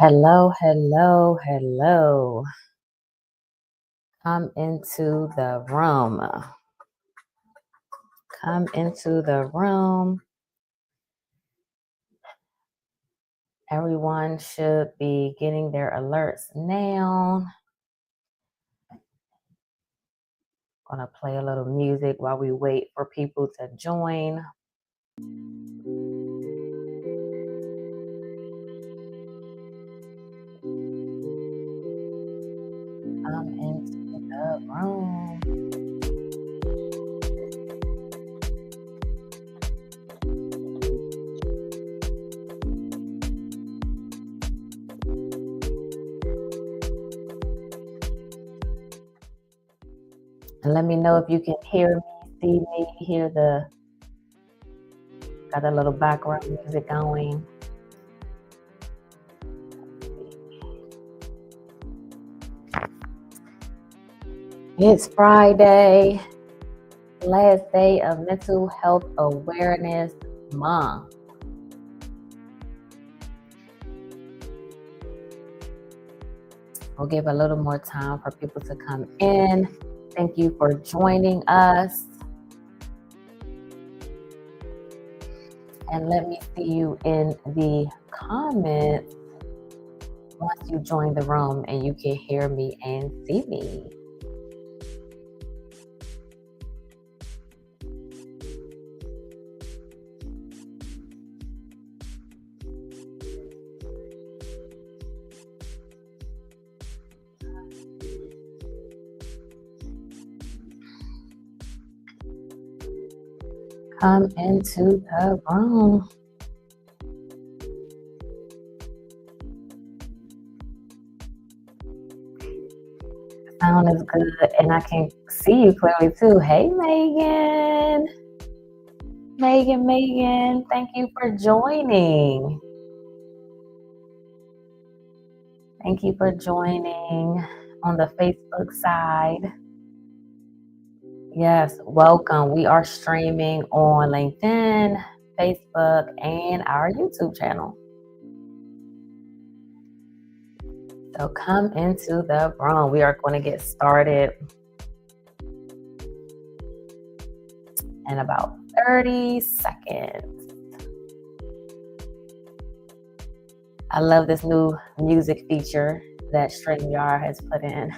Hello, hello, hello. Come into the room. Come into the room. Everyone should be getting their alerts now. Gonna play a little music while we wait for people to join. Come into the room. And let me know if you can hear me, see me, got a little background music going. It's Friday, last day of Mental Health Awareness Month. We'll give a little more time for people to come in. Thank you for joining us. And let me see you in the comments once you join the room and you can hear me and see me. Come into the room. Sound is good, and I can see you clearly too. Hey, Megan. Megan, thank you for joining. Thank you for joining on the Facebook side. Yes, welcome. We are streaming on LinkedIn, Facebook, and our YouTube channel. So come into the room. We are going to get started in about 30 seconds. I love this new music feature that StreamYard has put in.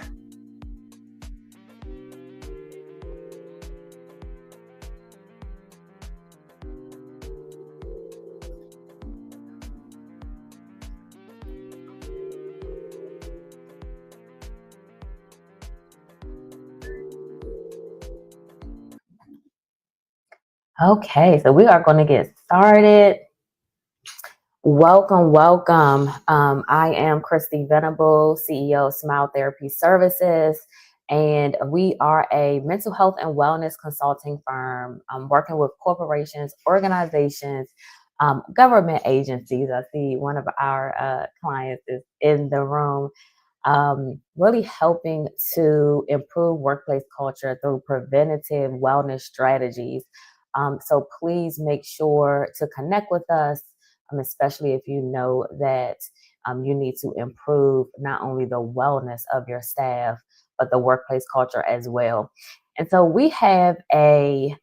Okay, so we are going to get started. Welcome. I am Christy Venable, CEO of Smile Therapy Services, and we are a mental health and wellness consulting firm working with corporations, organizations, government agencies. I see one of our clients is in the room. Really helping to improve workplace culture through preventative wellness strategies. So please make sure to connect with us, especially if you know that you need to improve not only the wellness of your staff, but the workplace culture as well. And so we have a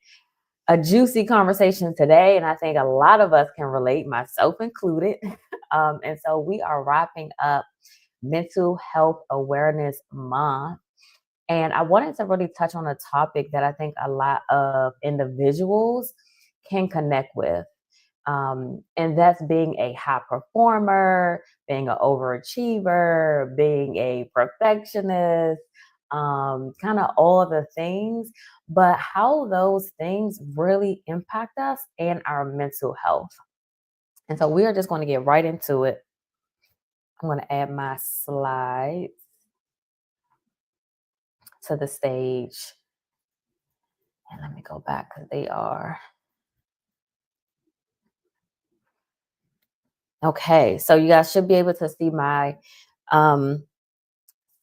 juicy conversation today, and I think a lot of us can relate, myself included. And so we are wrapping up Mental Health Awareness Month. And I wanted to really touch on a topic that I think a lot of individuals can connect with. And that's being a high performer, being an overachiever, being a perfectionist, kind of all the things, but how those things really impact us and our mental health. And so we are just going to get right into it. I'm going to add my slides to the stage. And let me go back because they are. Okay, so you guys should be able to see my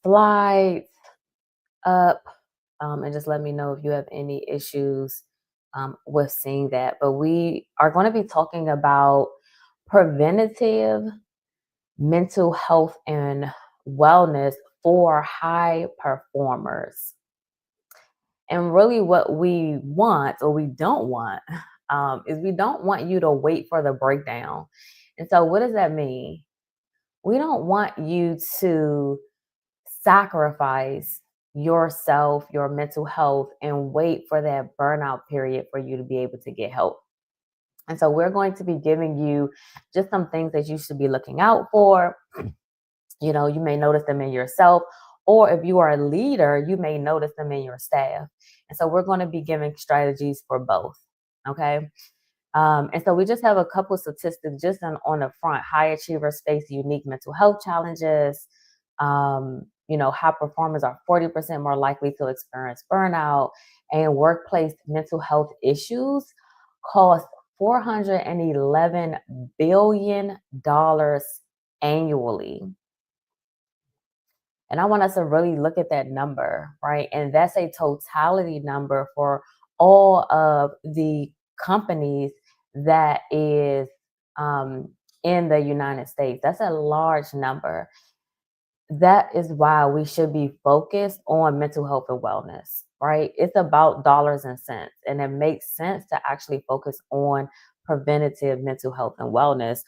slides up, and just let me know if you have any issues with seeing that. But we are going to be talking about preventative mental health and wellness for high performers. And really, what we want or we don't want is we don't want you to wait for the breakdown. And so, what does that mean? We don't want you to sacrifice yourself, your mental health, and wait for that burnout period for you to be able to get help. And so, we're going to be giving you just some things that you should be looking out for. You may notice them in yourself, or if you are a leader, you may notice them in your staff. And so we're going to be giving strategies for both. Okay. And so we just have a couple statistics just on the front. High achievers face unique mental health challenges. High performers are 40% more likely to experience burnout, and workplace mental health issues cost $411 billion annually. And I want us to really look at that number, right? And that's a totality number for all of the companies that is in the United States. That's a large number. That is why we should be focused on mental health and wellness, right? It's about dollars and cents. And it makes sense to actually focus on preventative mental health and wellness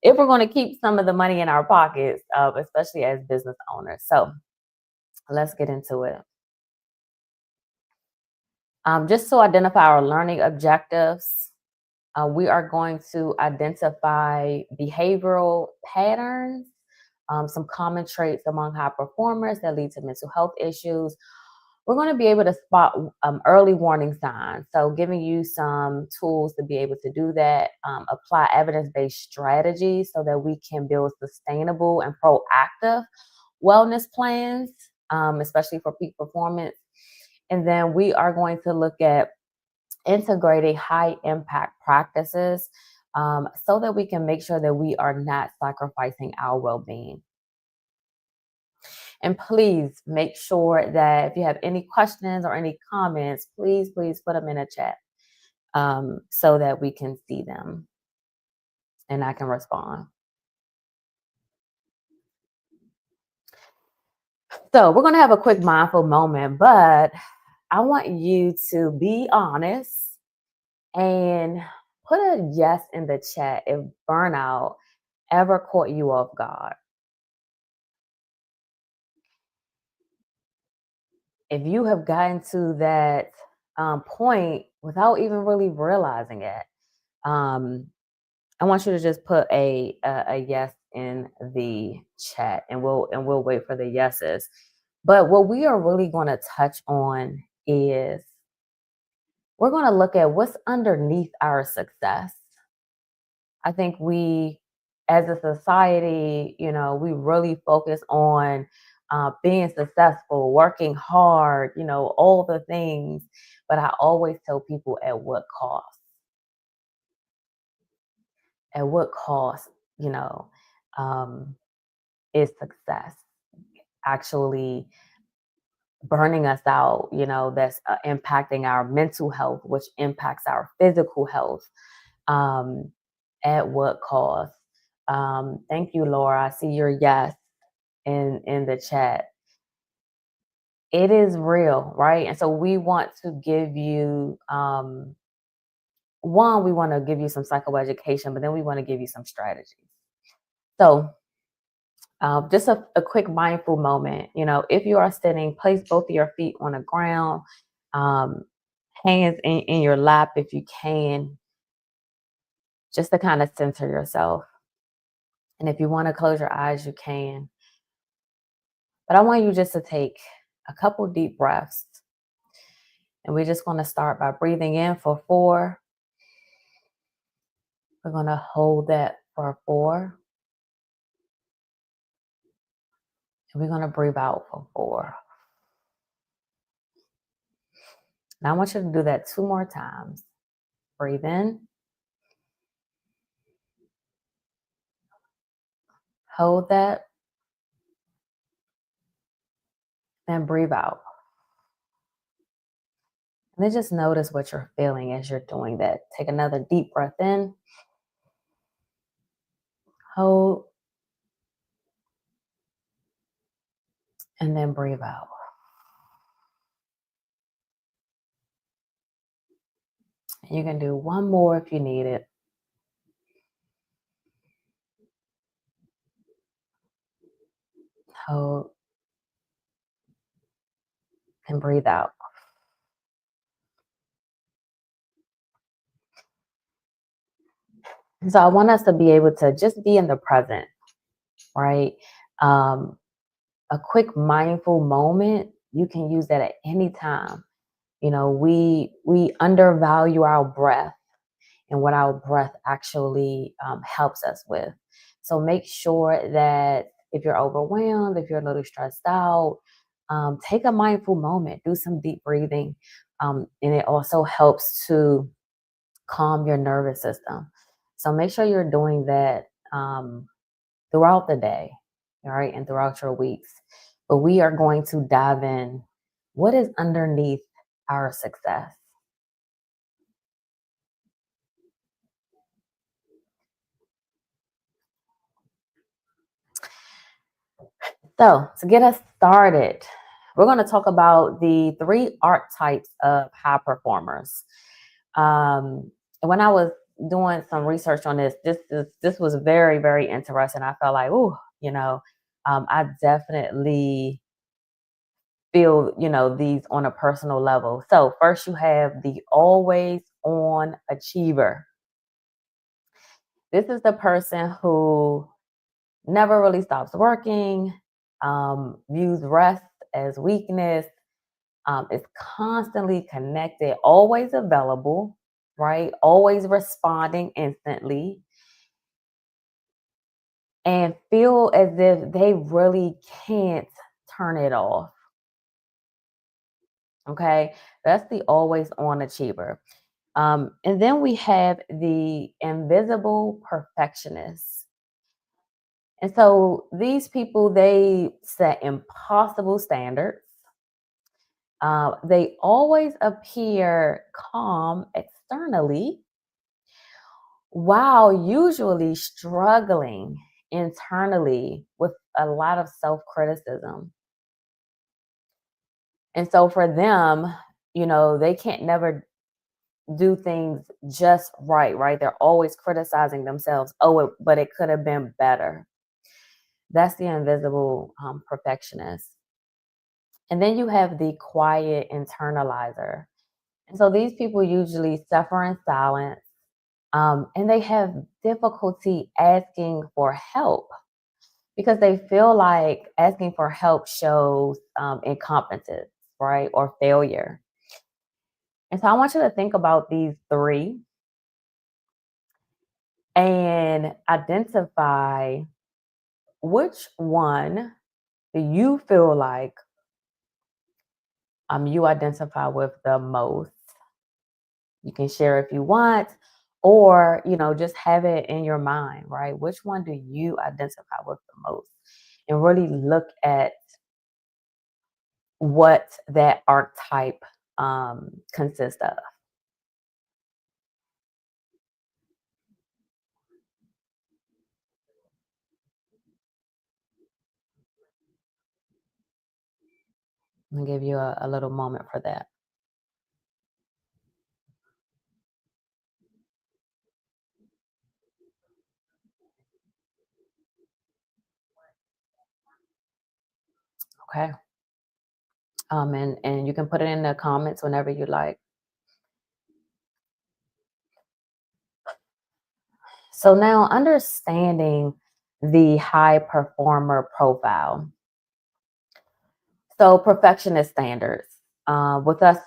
if we're going to keep some of the money in our pockets, especially as business owners. So let's get into it. Just to identify our learning objectives, we are going to identify behavioral patterns, some common traits among high performers that lead to mental health issues. We're going to be able to spot early warning signs. So, giving you some tools to be able to do that, apply evidence based strategies so that we can build sustainable and proactive wellness plans, especially for peak performance. And then we are going to look at integrating high impact practices so that we can make sure that we are not sacrificing our well being. And please make sure that if you have any questions or any comments, please put them in a chat so that we can see them and I can respond. So we're going to have a quick mindful moment, but I want you to be honest and put a yes in the chat if burnout ever caught you off guard. If you have gotten to that point without even really realizing it, um, I want you to just put a yes in the chat, and we'll wait for the yeses. But what we are really going to touch on is we're going to look at what's underneath our success. I think we, as a society, we really focus on being successful, working hard, all the things. But I always tell people at what cost? At what cost, you know, um, is success actually burning us out, that's impacting our mental health, which impacts our physical health. Um, at what cost? Thank you, Laura. I see your yes in the chat. It is real, right? And so we want to give you one, we want to give you some psychoeducation, but then we want to give you some strategies. So just a quick mindful moment. If you are sitting, place both of your feet on the ground, um, hands in your lap if you can, just to kind of center yourself. And if you want to close your eyes, you can. But I want you just to take a couple deep breaths. And we're just going to start by breathing in for 4. We're going to hold that for 4. And we're going to breathe out for 4. Now I want you to do that 2 more times. Breathe in. Hold that. And breathe out. And then just notice what you're feeling as you're doing that. Take another deep breath in. Hold. And then breathe out. You can do one more if you need it. Hold and breathe out. And so I want us to be able to just be in the present, right? Um, a quick mindful moment, you can use that at any time. We undervalue our breath and what our breath actually helps us with. So make sure that if you're overwhelmed, if you're a little stressed out, take a mindful moment, do some deep breathing. And it also helps to calm your nervous system. So make sure you're doing that throughout the day, all right, and throughout your weeks. But we are going to dive in what is underneath our success. So, to get us started, we're going to talk about the three archetypes of high performers. When I was doing some research on this was very, very interesting. I felt like, oh, I definitely feel, these on a personal level. So, first you have the always on achiever. This is the person who never really stops working, views rest as weakness, is constantly connected, always available, right? Always responding instantly, and feel as if they really can't turn it off. Okay, that's the always on achiever. And then we have the invisible perfectionist. And so these people, they set impossible standards. They always appear calm externally while usually struggling internally with a lot of self criticism. And so for them, they can't never do things just right, right? They're always criticizing themselves. Oh, but it could have been better. That's the invisible perfectionist. And then you have the quiet internalizer. And so these people usually suffer in silence, and they have difficulty asking for help because they feel like asking for help shows incompetence, right, or failure. And so I want you to think about these three and identify which one do you feel like you identify with the most. You can share if you want, or just have it in your mind, right? Which one do you identify with the most? And really look at what that archetype consists of. I'm gonna give you a little moment for that. Okay. And you can put it in the comments whenever you like. So now understanding the high performer profile. So perfectionist standards. With us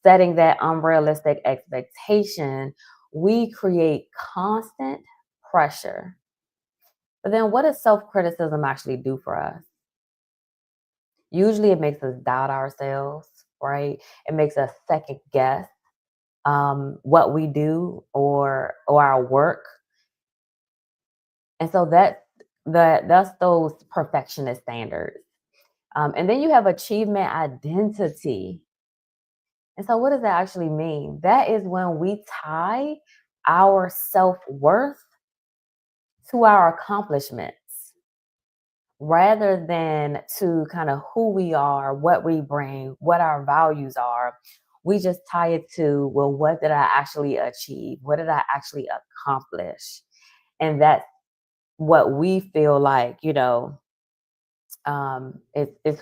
setting that unrealistic expectation, we create constant pressure. But then what does self-criticism actually do for us? Usually it makes us doubt ourselves, right? It makes us second guess what we do or our work. And so that's those perfectionist standards. And then you have achievement identity. And so what does that actually mean? That is when we tie our self-worth to our accomplishments. rather than to kind of who we are, what we bring, what our values are. We just tie it to, well, what did I actually achieve? What did I actually accomplish? And that's what we feel like, it's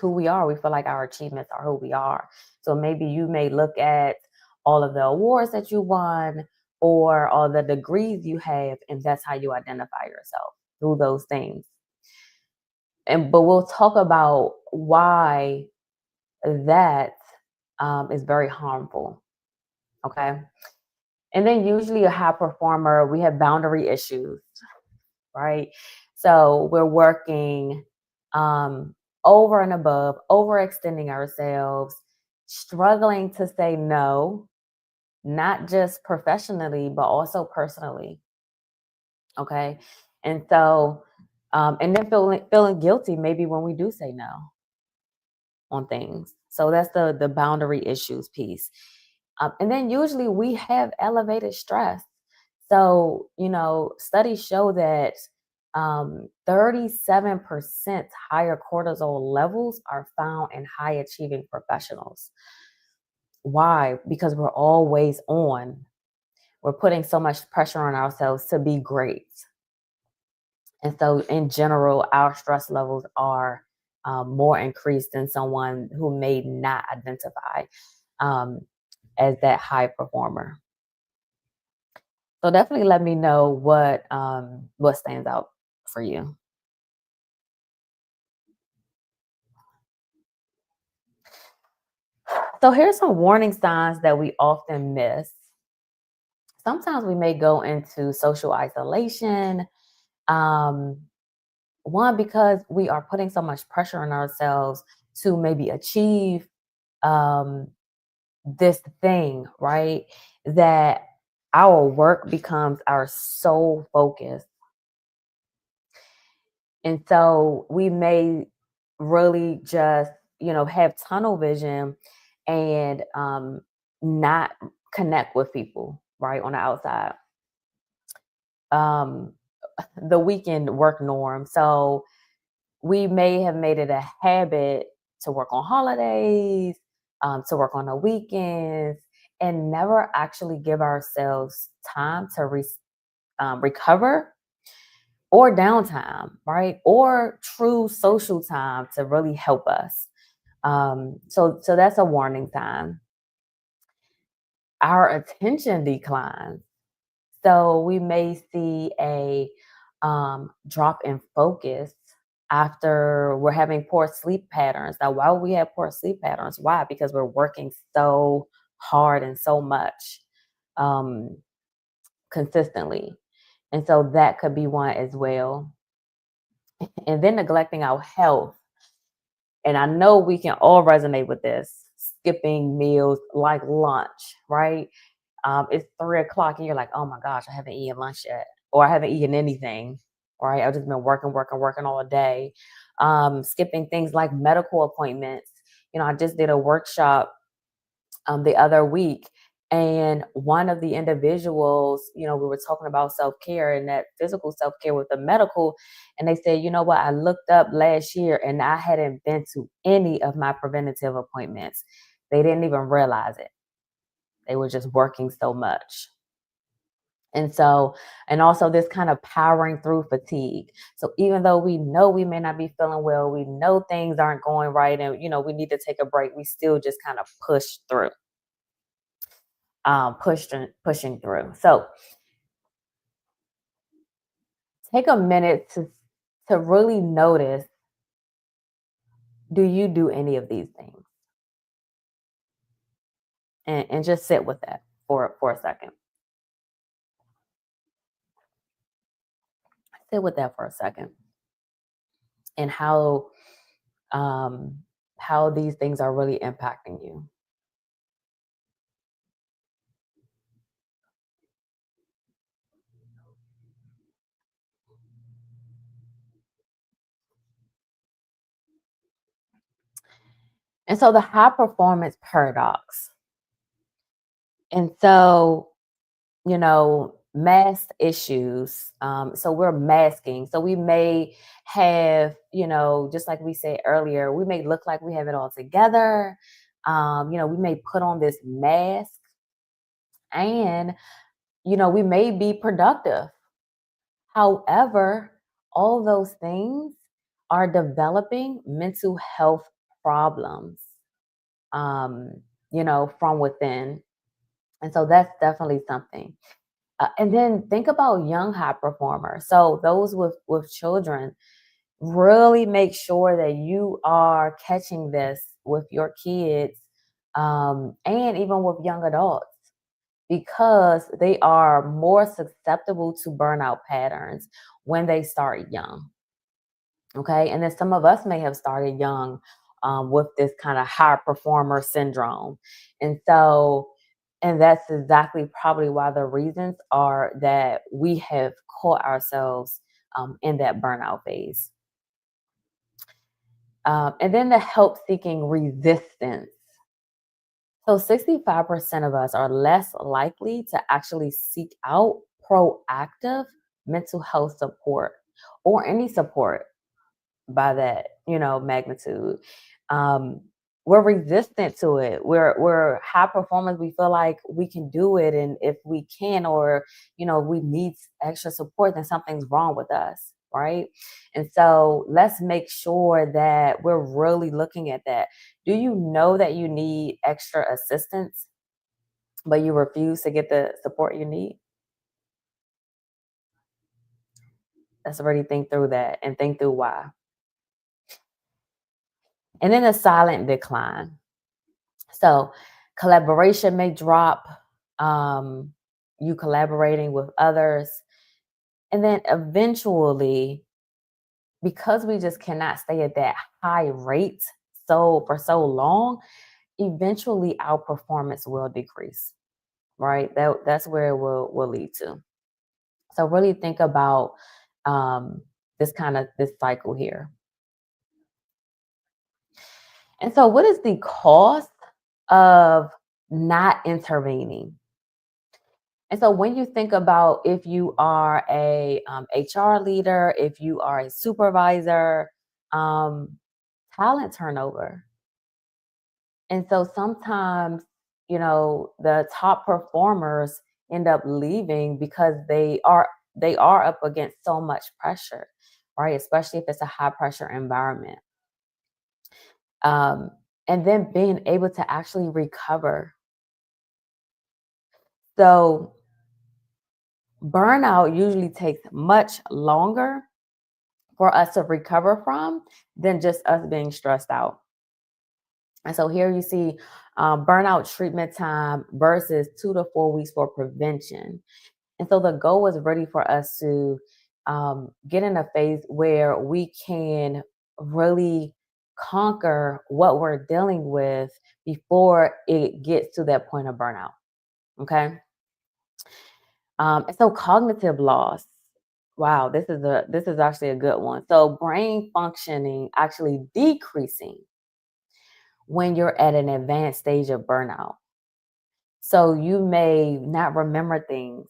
who we are. We feel like our achievements are who we are. So maybe you may look at all of the awards that you won or all the degrees you have, and that's how you identify yourself through those things. But we'll talk about why that is very harmful. Okay. And then usually a high performer, we have boundary issues, right? So we're working um, over and above, overextending ourselves, struggling to say no, not just professionally, but also personally. Okay. And so, and then feeling guilty maybe when we do say no on things. So that's the boundary issues piece. And then usually we have elevated stress. So, studies show that 37% higher cortisol levels are found in high achieving professionals. Why? Because we're always on. We're putting so much pressure on ourselves to be great. And so, in general, our stress levels are more increased than someone who may not identify um, as that high performer. So definitely let me know what stands out for you. So here's some warning signs that we often miss. Sometimes we may go into social isolation. Um, one, because we are putting so much pressure on ourselves to maybe achieve um, this thing, right? That our work becomes our sole focus. And so we may really just, have tunnel vision and not connect with people, right, on the outside. Um, the weekend work norm. So we may have made it a habit to work on holidays, to work on the weekends, and never actually give ourselves time to recover or downtime, right? Or true social time to really help us. So that's a warning sign. Our attention declines. So we may see a drop in focus after we're having poor sleep patterns. Now, why would we have poor sleep patterns? Why? Because we're working so hard and so much um, consistently. And so that could be one as well. And then neglecting our health. And I know we can all resonate with this, skipping meals like lunch, right? It's 3 o'clock and you're like, oh my gosh, I haven't eaten lunch yet, or I haven't eaten anything, right? I've just been working, working, working all day. Skipping things like medical appointments. I just did a workshop the other week. And one of the individuals, we were talking about self care and that physical self care with the medical. And they said, you know what, I looked up last year and I hadn't been to any of my preventative appointments. They didn't even realize it. They were just working so much. And so, and also this kind of powering through fatigue. So even though we know we may not be feeling well, we know things aren't going right, and we need to take a break, we still just kind of push through. Pushing through. So take a minute to really notice, do you do any of these things? And just sit with that for a second. Sit with that for a second. And um how these things are really impacting you. And so the high performance paradox. And so, you know, mask issues. So we're masking. So we may have, just like we said earlier, we may look like we have it all together. We may put on this mask and, we may be productive. However, all those things are developing mental health problems, from within. And so that's definitely something. And then think about young high performers. So those with children, really make sure that you are catching this with your kids, and even with young adults, because they are more susceptible to burnout patterns when they start young. Okay. And then some of us may have started young, with this kind of high performer syndrome. And so, and that's exactly probably why the reasons are that we have caught ourselves, in that burnout phase. And then the help seeking resistance. So 65% of us are less likely to actually seek out proactive mental health support or any support by that, magnitude. Um, we're resistant to it. We're high performers. We feel like we can do it, and if we can, or we need extra support, then something's wrong with us, right? And so let's make sure that we're really looking at that. Do you know that you need extra assistance, but you refuse to get the support you need? Let's already think through that and think through why. And then a silent decline. So collaboration may drop, um, you collaborating with others. And then eventually, because we just cannot stay at that high rate for so long, eventually our performance will decrease, right? That's where it will lead to. So really think about, um, this cycle here. And so, what is the cost of not intervening? And so when you think about, if you are a, HR leader, if you are a supervisor, um, talent turnover. And so sometimes, the top performers end up leaving because they are up against so much pressure, right? Especially if it's a high pressure environment. Um, and then being able to actually recover. So burnout usually takes much longer for us to recover from than just us being stressed out. And so here you see, burnout treatment time versus 2 to 4 weeks for prevention. And so the goal is really for us to, get in a phase where we can really conquer what we're dealing with before it gets to that point of burnout. Okay. And so cognitive loss. Wow, this is actually a good one. So brain functioning actually decreasing when you're at an advanced stage of burnout. So you may not remember things,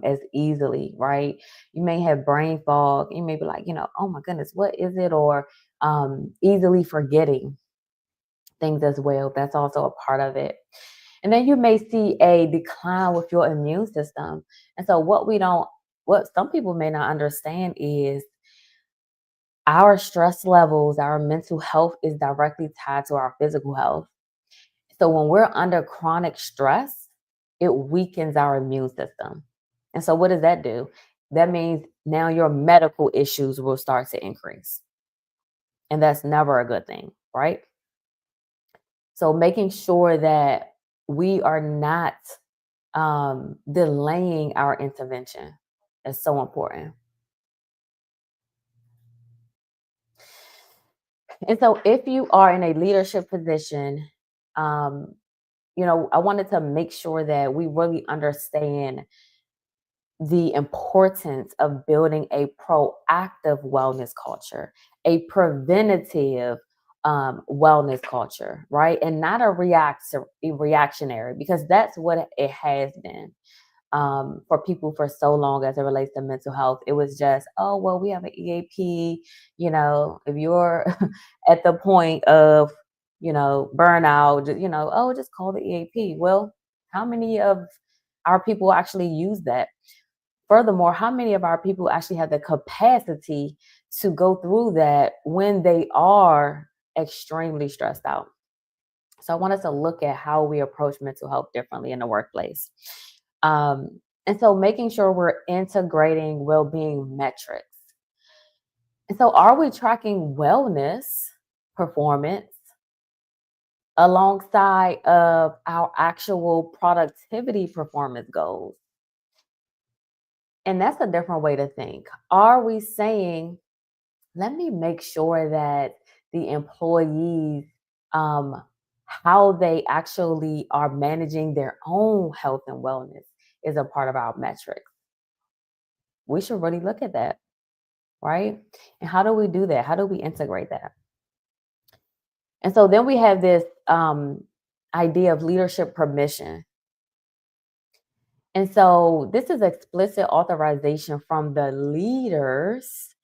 as easily, right? You may have brain fog. You may be like, oh my goodness, what is it? Or, easily forgetting things as well. That's also a part of it. And then you may see a decline with your immune system. And so what some people may not understand is our stress levels, our mental health is directly tied to our physical health. So when we're under chronic stress, it weakens our immune system. And so what does that do? That means now your medical issues will start to increase. And that's never a good thing, right? So making sure that we are not, delaying our intervention is so important. And so if you are in a leadership position, um, I wanted to make sure that we really understand the importance of building a proactive wellness culture, a preventative, wellness culture, right? And not a reactionary, because that's what it has been. for people for so long as it relates to mental health. It was just, oh, well, we have an EAP. If you're at the point of, burnout, oh, just call the EAP. Well, how many of our people actually use that? Furthermore, how many of our people actually have the capacity to go through that when they are extremely stressed out? So I want us to look at how we approach mental health differently in the workplace. And so making sure we're integrating well-being metrics. And so are we tracking wellness performance alongside of our actual productivity performance goals? And that's a different way to think. Are we saying, let me make sure that the employees, how they actually are managing their own health and wellness is a part of our metrics? We should really look at that, right? And how do we do that? How do we integrate that? And so then we have this idea of leadership permission. And so this is explicit authorization from the leaders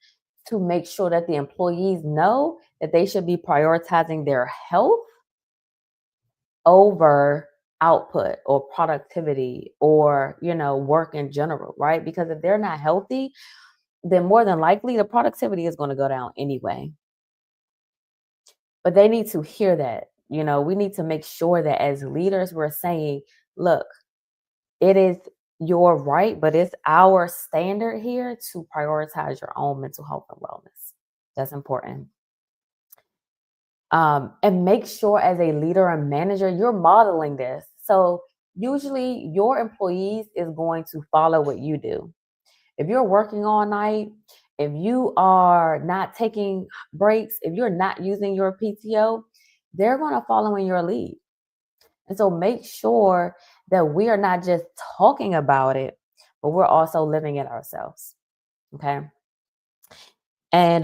to make sure that the employees know that they should be prioritizing their health over output or productivity or, work in general, right? Because if they're not healthy, then more than likely the productivity is going to go down anyway. But they need to hear that. We need to make sure that as leaders, we're saying, look, it is your right, but it's our standard here to prioritize your own mental health and wellness. That's important. And make sure as a leader and manager, you're modeling this. So usually your employees is going to follow what you do. If you're working all night, if you are not taking breaks, if you're not using your PTO, they're going to follow in your lead. And so make sure that we are not just talking about it, but we're also living it ourselves. Okay. And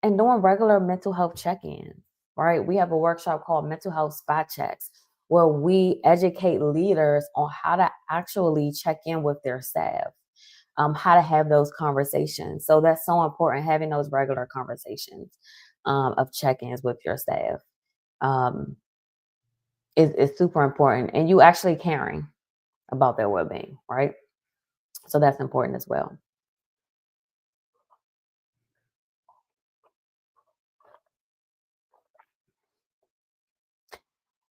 doing regular mental health check-ins, right? We have a workshop called Mental Health Spot Checks, where we educate leaders on how to actually check in with their staff, how to have those conversations. So that's so important, having those regular conversations of check-ins with your staff is super important. And you actually caring about their well-being, right? So that's important as well.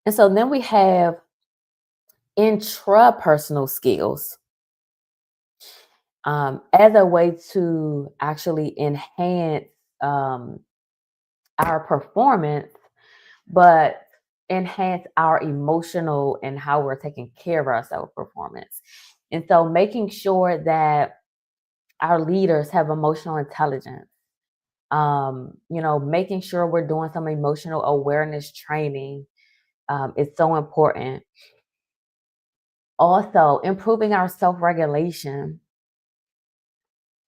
And so then we have intrapersonal skills as a way to actually enhance our performance, but enhance our emotional and how we're taking care of ourselves performance. And so making sure that our leaders have emotional intelligence, making sure we're doing some emotional awareness training is so important. Also, improving our self regulation.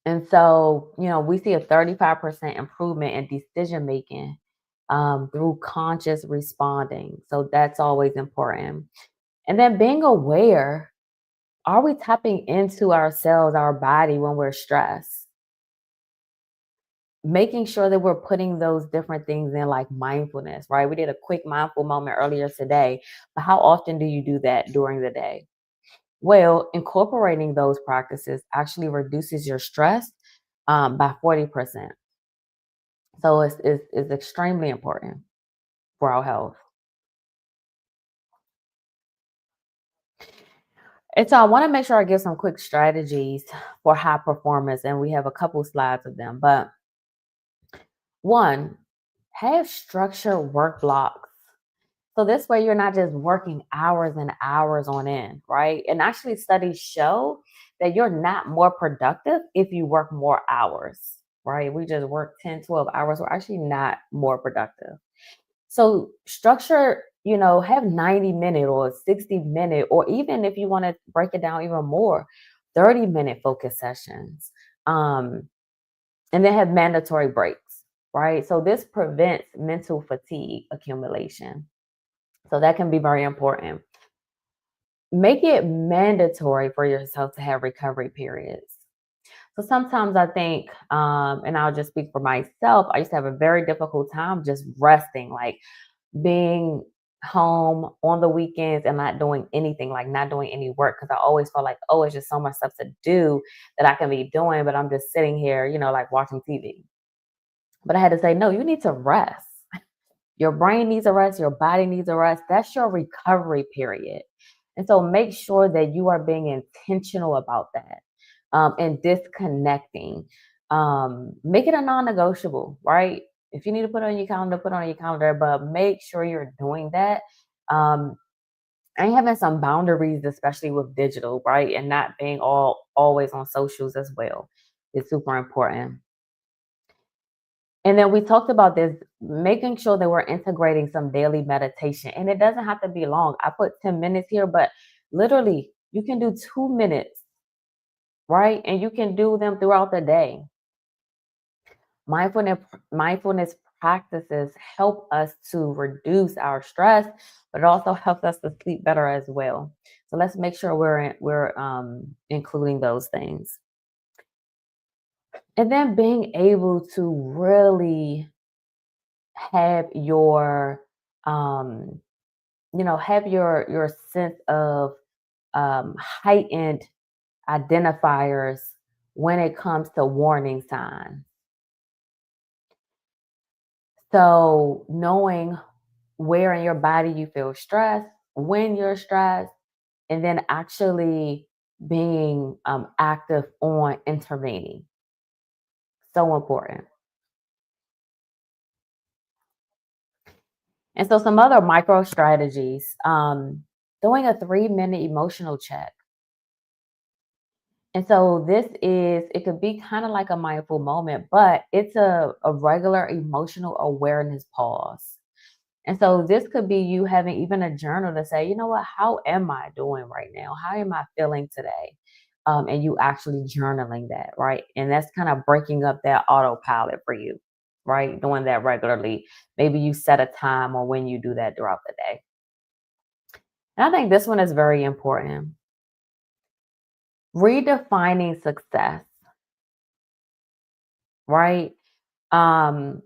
And so, we see a 35% improvement in decision making through conscious responding. So, that's always important. And then being aware, are we tapping into ourselves, our body when we're stressed? Making sure that we're putting those different things in, like mindfulness, right? We did a quick mindful moment earlier today, but how often do you do that during the day? Well, incorporating those practices actually reduces your stress by 40%. So it's extremely important for our health. And so I want to make sure I give some quick strategies for high performance, and we have a couple slides of them. But one, have structured work blocks. So this way you're not just working hours and hours on end, right? And actually studies show that you're not more productive if you work more hours, right? We just work 10, 12 hours. We're actually not more productive. So structure, have 90-minute or 60-minute, or even if you want to break it down even more, 30-minute focus sessions. And then have mandatory breaks, right? So this prevents mental fatigue accumulation. So that can be very important. Make it mandatory for yourself to have recovery periods. So sometimes I think, and I'll just speak for myself, I used to have a very difficult time just resting, like being home on the weekends and not doing anything, like not doing any work, because I always felt like, oh, it's just so much stuff to do that I can be doing, but I'm just sitting here, like watching TV. But I had to say, no, you need to rest. Your brain needs a rest, your body needs a rest. That's your recovery period. And so make sure that you are being intentional about that, and disconnecting. Make it a non negotiable, right? If you need to put it on your calendar, put it on your calendar, but make sure you're doing that. Um, and having some boundaries, especially with digital, right? And not being always on socials as well is super important. And then we talked about this, making sure that we're integrating some daily meditation. And it doesn't have to be long. I put 10 minutes here, but literally you can do 2 minutes, right? And you can do them throughout the day. Mindfulness, mindfulness practices help us to reduce our stress, but it also helps us to sleep better as well. So let's make sure we're including those things. And then being able to really have your um have your sense of heightened identifiers when it comes to warning signs. So knowing where in your body you feel stressed, when you're stressed, and then actually being active on intervening. So important. And so some other micro strategies, doing a 3-minute emotional check. And so it could be kind of like a mindful moment, but it's a regular emotional awareness pause. And so this could be you having even a journal to say, you know what, how am I doing right now? How am I feeling today? And you actually journaling that, right? And that's kind of breaking up that autopilot for you, right? Doing that regularly. Maybe you set a time on when you do that throughout the day. And I think this one is very important. Redefining success, right? Um,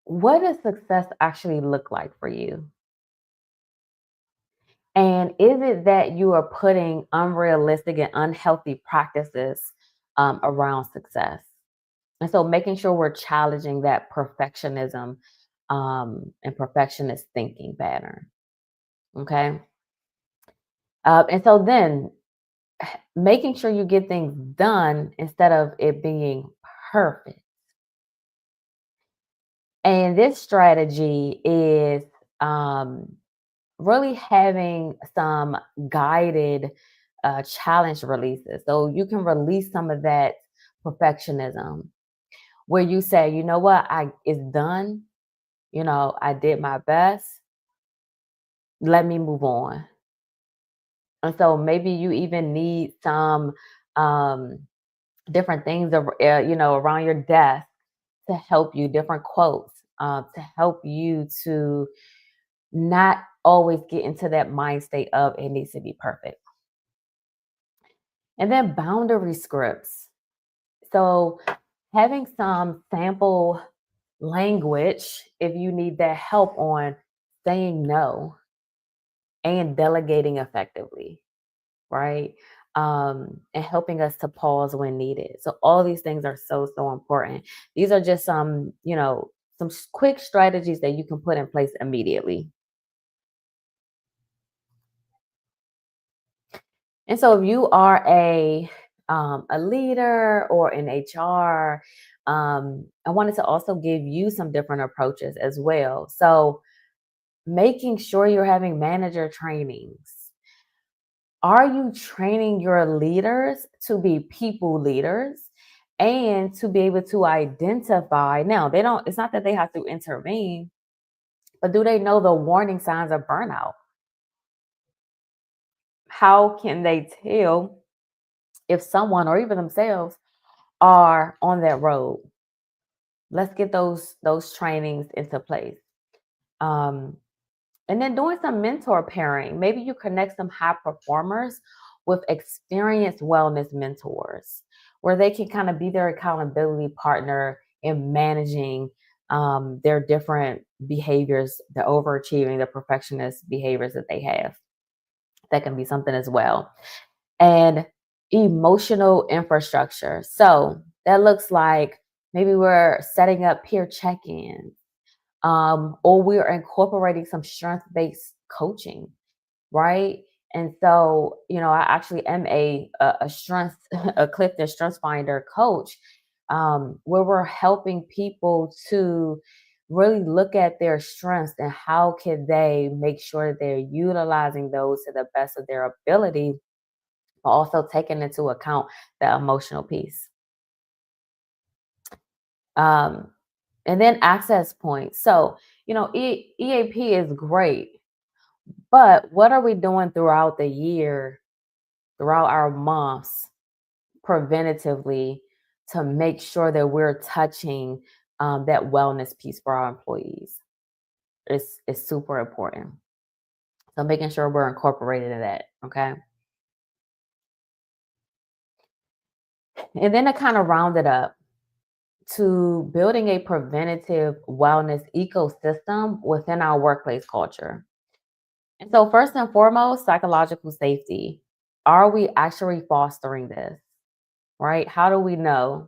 what does success actually look like for you? And is it that you are putting unrealistic and unhealthy practices around success? And so making sure we're challenging that perfectionism and perfectionist thinking pattern. Okay. And so then making sure you get things done instead of it being perfect. And this strategy is um, really having some guided challenge releases. So you can release some of that perfectionism where you say, you know what, it's done. I did my best. Let me move on. And so maybe you even need some um, different things, around your desk to help you, different quotes to help you to not always get into that mind state of it needs to be perfect. And then boundary scripts. So having some sample language if you need that help on saying no and delegating effectively, right? And helping us to pause when needed. So all these things are so, so important. These are just some quick strategies that you can put in place immediately. And so if you are a leader or in HR, I wanted to also give you some different approaches as well. So making sure you're having manager trainings. Are you training your leaders to be people leaders and to be able to identify? Now, it's not that they have to intervene, but do they know the warning signs of burnout? How can they tell if someone or even themselves are on that road? Let's get those trainings into place. Um, And then doing some mentor pairing. Maybe you connect some high performers with experienced wellness mentors where they can kind of be their accountability partner in managing their different behaviors, the overachieving, the perfectionist behaviors that they have. That can be something as well. And emotional infrastructure. So that looks like maybe we're setting up peer check ins, or we're incorporating some strength based coaching, right? And so, I actually am a strength a Clifton Strength Finder coach, where we're helping people to really look at their strengths and how can they make sure that they're utilizing those to the best of their ability, but also taking into account the emotional piece. Um, and then access points. So, EAP is great, but what are we doing throughout the year, throughout our months, preventatively to make sure that we're touching that wellness piece for our employees? It's super important. So making sure we're incorporated in that. Okay. And then to kind of round it up, to building a preventative wellness ecosystem within our workplace culture. And so, first and foremost, psychological safety. Are we actually fostering this, right? How do we know?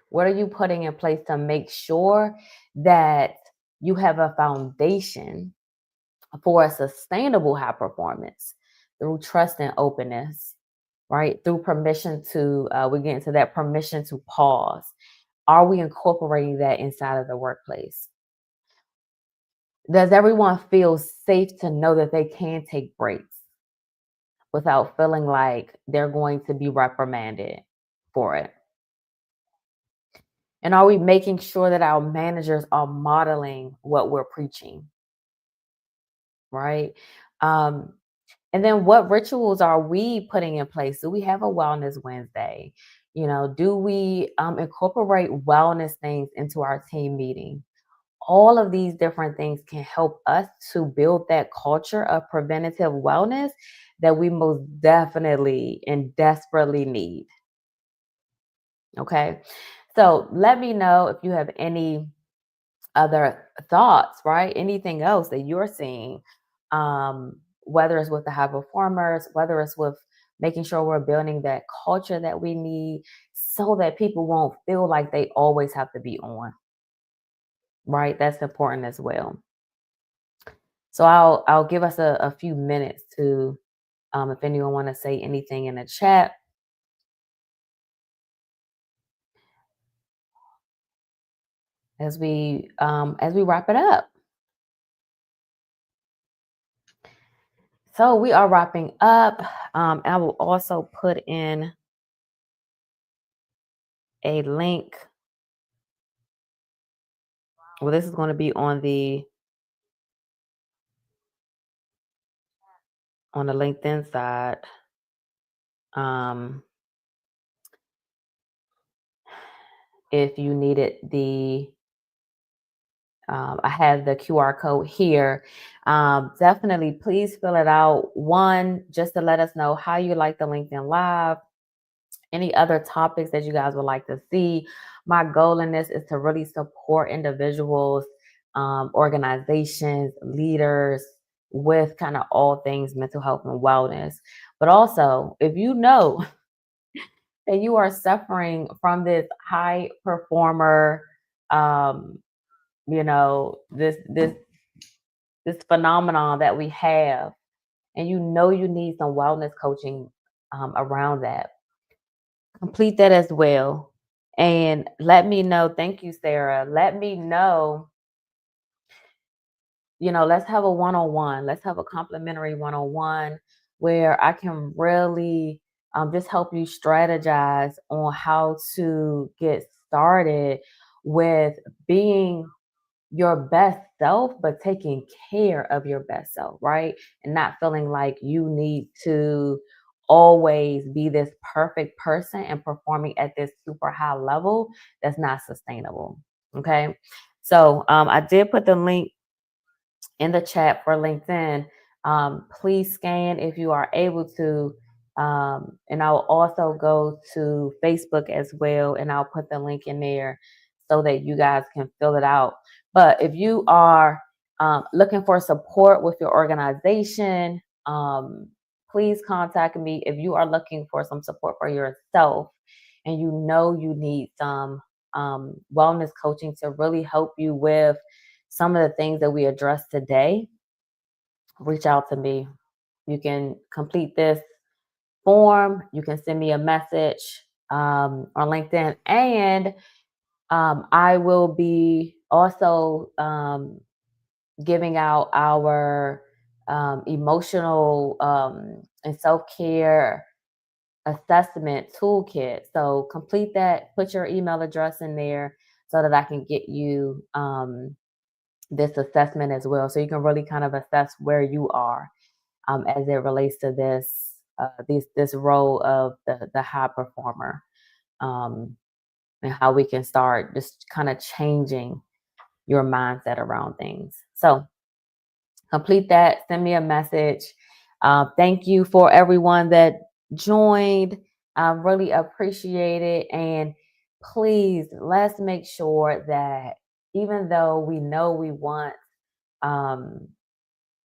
What are you putting in place to make sure that you have a foundation for a sustainable high performance through trust and openness, right? Through permission to, we get into that permission to pause. Are we incorporating that inside of the workplace? Does everyone feel safe to know that they can take breaks without feeling like they're going to be reprimanded for it? And are we making sure that our managers are modeling what we're preaching, right? Um, and then what rituals are we putting in place? Do we have a Wellness Wednesday? Do we incorporate wellness things into our team meeting? All of these different things can help us to build that culture of preventative wellness that we most definitely and desperately need. Okay. So let me know if you have any other thoughts, right? Anything else that you're seeing, whether it's with the high performers, whether it's with making sure we're building that culture that we need so that people won't feel like they always have to be on, right? That's important as well. So I'll give us a few minutes to, if anyone want to say anything in the chat as we wrap it up. So we are wrapping up. I will also put in a link. Well, this is going to be on the LinkedIn side. Um, if you needed I have the QR code here. Definitely, please fill it out. One, just to let us know how you like the LinkedIn Live, any other topics that you guys would like to see. My goal in this is to really support individuals, organizations, leaders with kind of all things mental health and wellness. But also, if you know that you are suffering from this high performer, um, this phenomenon that we have, and you need some wellness coaching around that, complete that as well. And let me know. Thank you, Sarah. Let me know, let's have a one-on-one. Let's have a complimentary one-on-one where I can really just help you strategize on how to get started with being your best self, but taking care of your best self, right? And not feeling like you need to always be this perfect person and performing at this super high level that's not sustainable. Okay. So I did put the link in the chat for LinkedIn. Please scan if you are able to. And I'll also go to Facebook as well, and I'll put the link in there so that you guys can fill it out. But if you are looking for support with your organization, please contact me. If you are looking for some support for yourself and you know you need some wellness coaching to really help you with some of the things that we addressed today, reach out to me. You can complete this form. You can send me a message on LinkedIn, and I will be also giving out our emotional and self care assessment toolkit. So complete that, put your email address in there so that I can get you this assessment as well. So you can really kind of assess where you are as it relates to this role of the high performer, um, and how we can start just kind of changing your mindset around things. So complete that, send me a message. Thank you for everyone that joined. I really appreciate it. And please, let's make sure that even though we know we want, um,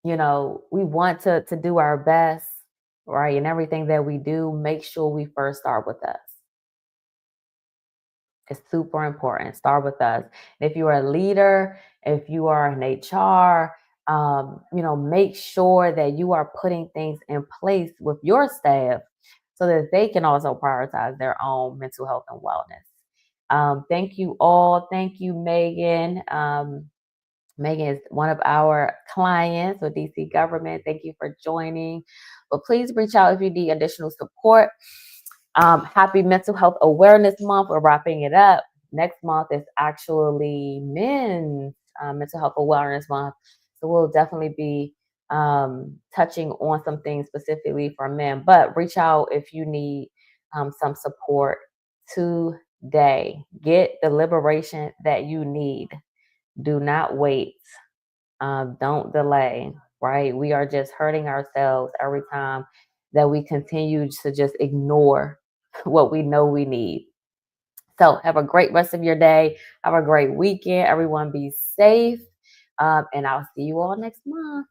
we want to do our best, right? And everything that we do, make sure we first start with us. It's super important. Start with us. If you are a leader, if you are in HR, make sure that you are putting things in place with your staff so that they can also prioritize their own mental health and wellness. Thank you all. Thank you, Megan. Megan is one of our clients with DC government. Thank you for joining. But please reach out if you need additional support. Happy Mental Health Awareness Month. We're wrapping it up. Next month is actually Men's Mental Health Awareness Month. So we'll definitely be touching on some things specifically for men. But reach out if you need some support today. Get the liberation that you need. Do not wait. Don't delay, right? We are just hurting ourselves every time that we continue to just ignore what we know we need. So have a great rest of your day. Have a great weekend. Everyone be safe. And I'll see you all next month.